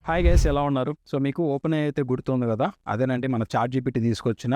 Hi guys, ఎలా ఉన్నారు? So మీకు ఓపెన్ అయితే గుర్తుంది కదా, అదేనండి మన చాట్ జీపీటీ తీసుకొచ్చిన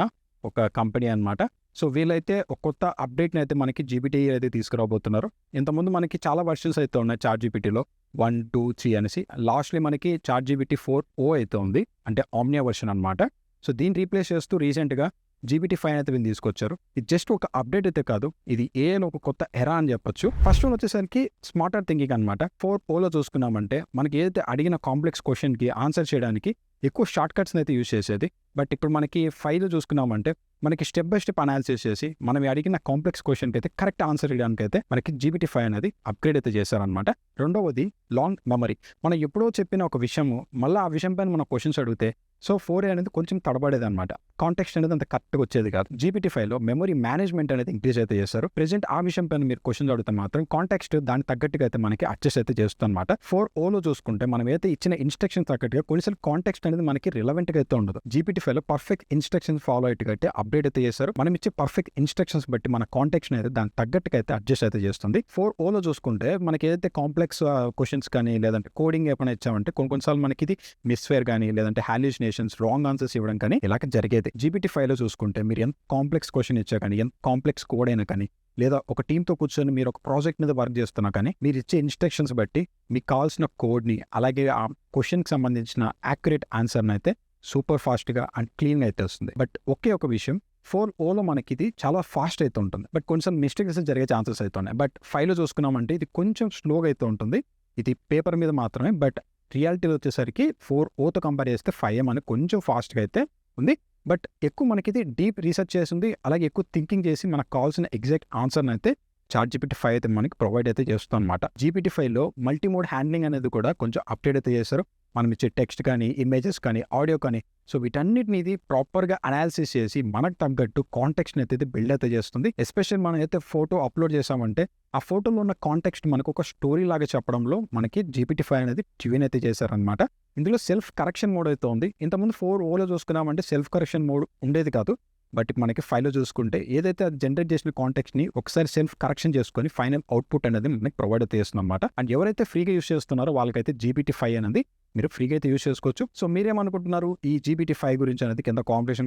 ఒక కంపెనీ అనమాట. సో వీళ్ళైతే ఒక కొత్త అప్డేట్ని అయితే మనకి జీపీటీ అయితే తీసుకురాబోతున్నారు. ఇంతకుముందు మనకి చాలా వర్షన్స్ అయితే ఉన్నాయి చాట్ జీపీటీలో, 1, 2, 3 అనేసి. లాస్ట్లీ మనకి చాట్ జీపీటీ 4o అయితే ఉంది, అంటే ఆమ్నియా వర్షన్ అనమాట. సో దీన్ని రీప్లేస్ చేస్తూ రీసెంట్గా GPT-5 అయితే వీళ్ళు తీసుకొచ్చారు. ఇది జస్ట్ ఒక అప్డేట్ అయితే కాదు, ఇది ఏఐలో ఒక కొత్త ఎరా అని చెప్పొచ్చు. ఫస్ట్ వన్ వచ్చేసరికి స్మార్టర్ థింకింగ్ అనమాట. 4o చూసుకున్నామంటే మనకి ఏదైతే అడిగిన కాంప్లెక్స్ క్వశ్చన్కి ఆన్సర్ చేయడానికి ఎక్కువ షార్ట్ కట్స్ని అయితే యూజ్ చేసేది. బట్ ఇప్పుడు మనకి 5లో చూసుకున్నామంటే మనకి స్టెప్ బై స్టెప్ అనాలిసిస్ చేసి మనం అడిగిన కాంప్లెక్స్ క్వశ్చన్కి అయితే కరెక్ట్ ఆన్సర్ ఇవ్వడానికి అయితే మనకి GPT-5 అనేది అప్గ్రేడ్ అయితే చేశారనమాట. రెండవది లాంగ్ మెమరీ. మనం ఎప్పుడో చెప్పిన ఒక విషయము మళ్ళీ ఆ విషయం పైన మన క్వశ్చన్స్ అడిగితే 4a అనేది కొంచెం తడబడేది అనమాట. కాంటెక్స్ట్ అనేది అంత కరెక్ట్గా వచ్చేది కాదు. GPT-5లో మెమరీ మేనేజ్మెంట్ అనేది ఇంక్రీజ్ అయితే చేస్తారు. ప్రెజెంట్ ఆ విషయం పైన మీరు క్వశ్చన్స్ అడిగితే మాత్రం కాంటెక్స్ట్ దానికి తగ్గట్టుగా అయితే మనకి అడ్జస్ట్ అయితే చేస్తుంది అనమాట. 4oలో చూసుకుంటే మనం అయితే ఇచ్చిన ఇన్స్ట్రక్షన్ తగ్గట్టుగా కొన్నిసార్లు కాంటెక్స్ట్ అనేది మనకి రిలవెంట్గా అయితే ఉండదు. GPT-5లో పర్ఫెక్ట్ ఇన్స్ట్రక్షన్స్ ఫాలో అయ్యేట్టుగా అప్డేట్ అయితే చేశారు. మనం ఇచ్చే పర్ఫెక్ట్ ఇన్స్ట్రక్షన్స్ బట్టి మన కాంటెక్స్ట్ అయితే దానికి తగ్గట్టుగా అయితే అడ్జస్ట్ అయితే చేస్తుంది. 4oలో చూసుకుంటే మనకి ఏదైతే కాంప్లెక్స్ క్వశ్చన్స్ కానీ లేదంటే కోడింగ్ ఏమైనా ఇచ్చామంటే కొన్నిసార్లు మనకి ఇది మిస్ఫేర్ కానీ లేదంటే హాల్యూసినేషన్స్, రాంగ్ ఆన్సర్స్ ఇవ్వడం కానీ ఇలాగ జరిగేది. GPT-5లో చూసుకుంటే మీరు ఎంత కాంప్లెక్స్ క్వశ్చన్ ఇచ్చా కానీ, ఎంత కాంప్లెక్స్ కోడ్ అయినా కానీ, లేదా ఒక టీంతో కూర్చొని మీరు ఒక ప్రాజెక్ట్ మీద వర్క్ చేస్తున్నా కానీ మీరు ఇచ్చే ఇన్స్ట్రక్షన్స్ బట్టి మీకు కావాల్సిన కోడ్ని అలాగే ఆ క్వశ్చన్కి సంబంధించిన యాక్యురేట్ ఆన్సర్ని అయితే సూపర్ ఫాస్ట్గా అండ్ క్లీన్గా అయితే వస్తుంది. బట్ ఒకే ఒక విషయం, 4oలో మనకి ఇది చాలా ఫాస్ట్ అయితే ఉంటుంది, బట్ కొంచెం మిస్టేక్స్ జరిగే ఛాన్సెస్ అయితే ఉన్నాయి. బట్ 5లో చూసుకున్నామంటే ఇది కొంచెం స్లోగా అయితే ఉంటుంది. ఇది పేపర్ మీద మాత్రమే, బట్ రియాలిటీలో వచ్చేసరికి 4oతో కంపేర్ చేస్తే 5m అని కొంచెం ఫాస్ట్గా అయితే ఉంది. బట్ ఎక్కువ మనకి ఇది డీప్ రీసెర్చ్ చేసింది, అలాగే ఎక్కువ థింకింగ్ చేసి మనకు కావాల్సిన ఎగ్జాక్ట్ ఆన్సర్ని అయితే చాట్ GPT-5 అయితే మనకి ప్రొవైడ్ అయితే చేస్తుంది అనమాట. GPT-5లో మల్టీమోడ్ హ్యాండ్లింగ్ అనేది కూడా కొంచెం అప్డేట్ అయితే చేశారు. మనం ఇచ్చే టెక్స్ట్ కానీ, ఇమేజెస్ కానీ, ఆడియో కానీ, సో వీటన్నిటిని ఇది ప్రాపర్గా అనాలిసిస్ చేసి మనకు తగ్గట్టు కాంటెక్స్ట్ని అయితే బిల్డ్ అయితే చేస్తుంది. ఎస్పెషల్లీ మనం అయితే ఫోటో అప్లోడ్ చేసామంటే ఆ ఫోటోలో ఉన్న కాంటెక్స్ట్ మనకు ఒక స్టోరీ లాగా చెప్పడంలో మనకి GPT-5 అనేది ట్యూన్ అయితే చేశారనమాట. ఇందులో సెల్ఫ్ కరెక్షన్ మోడ్ అయితే ఉంది. ఇంతకుముందు 4oలో చూసుకున్నామంటే సెల్ఫ్ కరెక్షన్ మోడ్ ఉండేది కాదు. బట్ మనకి 5లో చూసుకుంటే ఏదైతే జనరేట్ చేసిన కాంటెక్స్ట్ని ఒకసారి సెల్ఫ్ కరెక్షన్ చేసుకొని ఫైనల్ అవుట్పుట్ అనేది మనకి ప్రొవైడ్ అయితే చేస్తుంది అనమాట. అండ్ ఎవరైతే ఫ్రీగా యూస్ చేస్తున్నారో వాళ్ళకైతే GPT-5 అనేది మీరు ఫ్రీగా అయితే యూస్ చేసుకోవచ్చు. సో మీరేమనుకుంటున్నారు ఈ GPT-5 గురించి అనేది కింద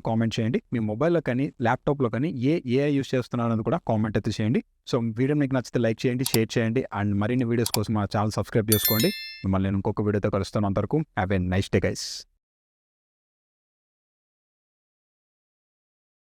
కామెంట్ చేయండి. మీ మొబైల్లో కానీ ల్యాప్టాప్లో కానీ ఏఐ యూస్ చేస్తున్నారు అనేది కూడా కామెంట్ అయితే చేయండి. సో వీడియో మీకు నచ్చితే లైక్ చేయండి, షేర్ చేయండి, అండ్ మరిన్ని వీడియోస్ కోసం మా ఛానల్ సబ్స్క్రైబ్ చేసుకోండి. మిమ్మల్ని నేను ఇంకొక వీడియోతో కలుస్తాను. అంతవరకు have a nice day guys.